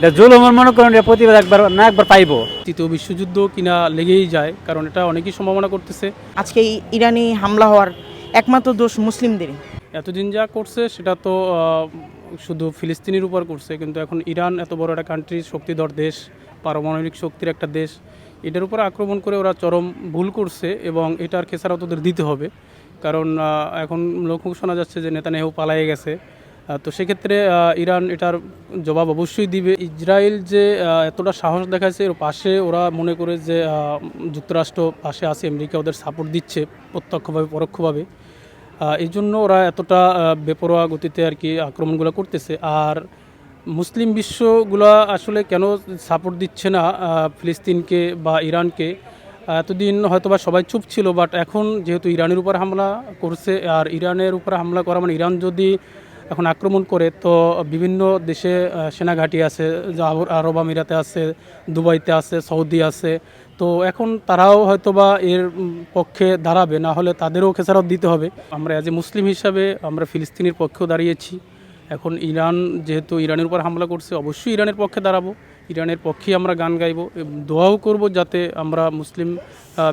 এটা জুলুমের মনে করেন এটা প্রতিবাদ একবার না একবার পাইবো। তৃতীয় বিশ্বযুদ্ধ কিনা লেগেই যায়, কারণ এটা অনেকেই সম্ভাবনা করতেছে। আজকে এই ইরানি হামলা হওয়ার একমাত্র দোষ মুসলিমদেরই। এতদিন যা করছে সেটা তো শুধু ফিলিস্তিনের উপর করছে, কিন্তু এখন ইরান এত বড় একটা কান্ট্রি, শক্তিধর দেশ, পারমাণবিক শক্তির একটা দেশ, এটার উপর আক্রমণ করে ওরা চরম ভুল করছে এবং এটার খেসারত ওদের দিতে হবে। কারণ এখন লোক শোনা যাচ্ছে যে নেতানিয়াহু পালিয়ে গেছে। তো সেক্ষেত্রে ইরান এটার জবাব অবশ্যই দিবে। ইসরায়েল যে এতটা সাহস দেখাচ্ছে, এর পাশে ওরা মনে করে যে যুক্তরাষ্ট্র পাশে আছে, আমেরিকা ওদের সাপোর্ট দিচ্ছে প্রত্যক্ষভাবে পরোক্ষভাবে, এই জন্য ওরা এতটা বেপরোয়া গতিতে আর কি আক্রমণগুলো করতেছে। আর মুসলিম বিশ্বগুলো আসলে কেন সাপোর্ট দিচ্ছে না ফিলিস্তিনকে বা ইরানকে? এতদিন হয়তোবা সবাই চুপ ছিল, বাট এখন যেহেতু ইরানের উপর হামলা করছে, আর ইরানের উপর হামলা করা মানে ইরান যদি এখন আক্রমণ করে, তো বিভিন্ন দেশে সেনাঘাঁটি আছে, আরব আমিরাতে আছে, দুবাইতে আছে, সৌদি আছে, তো এখন তারাও হয়তোবা এর পক্ষে দাঁড়াবে, না হলে তাদেরও খেসারত দিতে হবে। আমরা অ্যাজ এ মুসলিম হিসাবে আমরা ফিলিস্তিনের পক্ষেও দাঁড়িয়েছি। এখন ইরান যেহেতু ইরানের উপর হামলা করছে, অবশ্যই ইরানের পক্ষে দাঁড়াবো, ইরানের পক্ষেই আমরা গান গাইবো, দোয়াও করব যাতে আমরা মুসলিম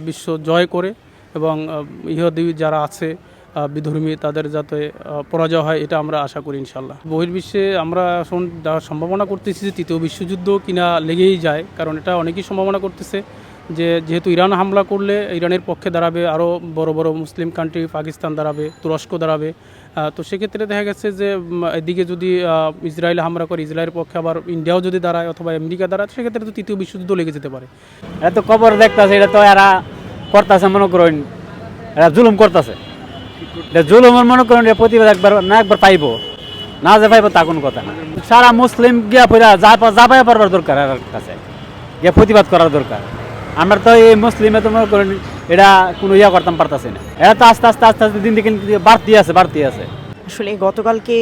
বিশ্ব জয় করে এবং ইহুদি যারা আছে বিধর্মী তাদের যাতে পরাজয় হয়, এটা আমরা আশা করি ইনশাল্লাহ। বহির্বিশ্বে আমরা এখন সম্ভাবনা করতেছি যে তৃতীয় বিশ্বযুদ্ধ কিনা লেগেই যায়, কারণ এটা অনেকেই সম্ভাবনা করতেছে যে যেহেতু ইরান হামলা করলে ইরানের পক্ষে দাঁড়াবে আরও বড় বড় মুসলিম কান্ট্রি, পাকিস্তান দাঁড়াবে, তুরস্ক দাঁড়াবে। তো সেক্ষেত্রে দেখা গেছে যে এদিকে যদি ইসরায়েল হামলা করে, ইসরায়েলের পক্ষে আবার ইন্ডিয়াও যদি দাঁড়ায় অথবা আমেরিকা দাঁড়ায়, সেক্ষেত্রে তো তৃতীয় বিশ্বযুদ্ধ লেগে যেতে পারে। এটা তো কবর দেখতেছে, এটা তো এরা করতেছে, মনে করেন এরা জুলুম করতেছে। এটা জুলুমের মনে করেন এটা প্রতিবাদ একবার না একবার পাইবো, না যে পাইবো তা কোনো কথা না। সারা মুসলিম গিয়া পড়া যা পাইয়া পারবার দরকার, এর কাছে গিয়া প্রতিবাদ করার দরকার। আমরা তো এই মুসলিমে তো মনে করেন এটা কোনো ইয়া করতাম পারতাছি না। এরা তো আস্তে আস্তে আস্তে আস্তে দিন দিন বাড়তি আছে। আসলে গতকালকে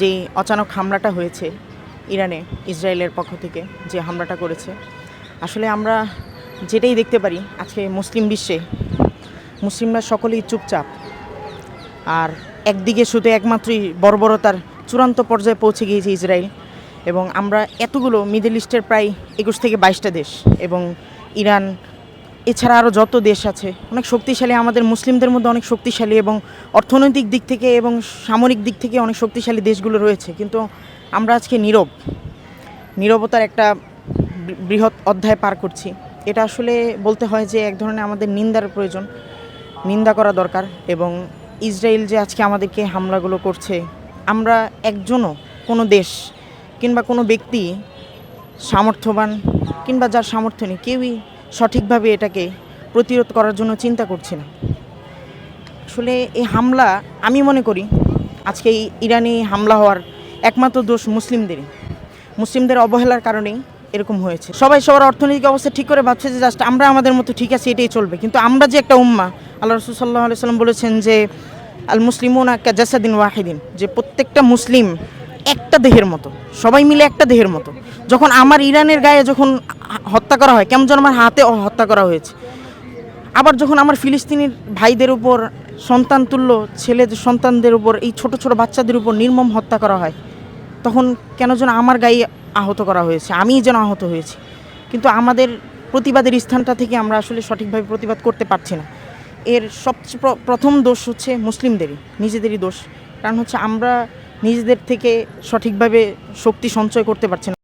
যে অচানক হামলাটা হয়েছে ইরানে, ইসরায়েলের পক্ষ থেকে যে হামলাটা করেছে, আসলে আমরা যেটাই দেখতে পারি আজকে মুসলিম বিশ্বে মুসলিমরা সকলেই চুপচাপ। আর একদিকে শুধু একমাত্রই বর্বরতার চূড়ান্ত পর্যায়ে পৌঁছে গিয়েছে ইসরায়েল, এবং আমরা এতগুলো মিডল ইস্টের প্রায় 21 থেকে 22টা দেশ এবং ইরান এছাড়া আরও যত দেশ আছে অনেক শক্তিশালী, আমাদের মুসলিমদের মধ্যে অনেক শক্তিশালী এবং অর্থনৈতিক দিক থেকে এবং সামরিক দিক থেকে অনেক শক্তিশালী দেশগুলো রয়েছে, কিন্তু আমরা আজকে নীরবতার একটা বৃহৎ অধ্যায় পার করছি। এটা আসলে বলতে হয় যে এক ধরনের আমাদের নিন্দার প্রয়োজন, নিন্দা করা দরকার। এবং ইসরায়েল যে আজকে আমাদেরকে হামলাগুলো করছে, আমরা একজনও কোনো দেশ কিংবা কোনো ব্যক্তি সামর্থ্যবান কিংবা যার সামর্থ্য নেই, কেউই সঠিকভাবে এটাকে প্রতিরোধ করার জন্য চিন্তা করছি না। আসলে এই হামলা আমি মনে করি আজকে এই ইরানি হামলা হওয়ার একমাত্র দোষ মুসলিমদের অবহেলার কারণেই এরকম হয়েছে। সবাই সবার অর্থনৈতিক অবস্থা ঠিক করে ভাবছে যে জাস্ট আমরা আমাদের মতো ঠিক আছে, এটাই চলবে। কিন্তু আমরা যে একটা উম্মাহ, আল্লাহ রাসূল সাল্লাল্লাহু আলাইহি সাল্লাম বলেছেন যে আল মুসলিমুনা কাজাসাদিন ওয়াহিদিন, যে প্রত্যেকটা মুসলিম একটা দেহের মতো, সবাই মিলে একটা দেহের মতো। যখন আমার ইরানের গায়ে যখন হত্যা করা হয়, কেমন যেন আমার হাতে হত্যা করা হয়েছে। আবার যখন আমার ফিলিস্তিনির ভাইদের উপর, সন্তানতুল্য সন্তানদের উপর, এই ছোট ছোট বাচ্চাদের উপর নির্মম হত্যা করা হয়, তখন কেন যেন আমার গায়ে আহত করা হয়েছে, আমিই যেন আহত হয়েছি। কিন্তু আমাদের প্রতিবাদের স্থানটা থেকে আমরা আসলে সঠিকভাবে প্রতিবাদ করতে পারছি না। এর সবচেয়ে প্রথম দোষ হচ্ছে মুসলিমদেরই, নিজেদেরই দোষ। কারণ হচ্ছে আমরা নিজেদের থেকে সঠিকভাবে শক্তি সঞ্চয় করতে পারছি না।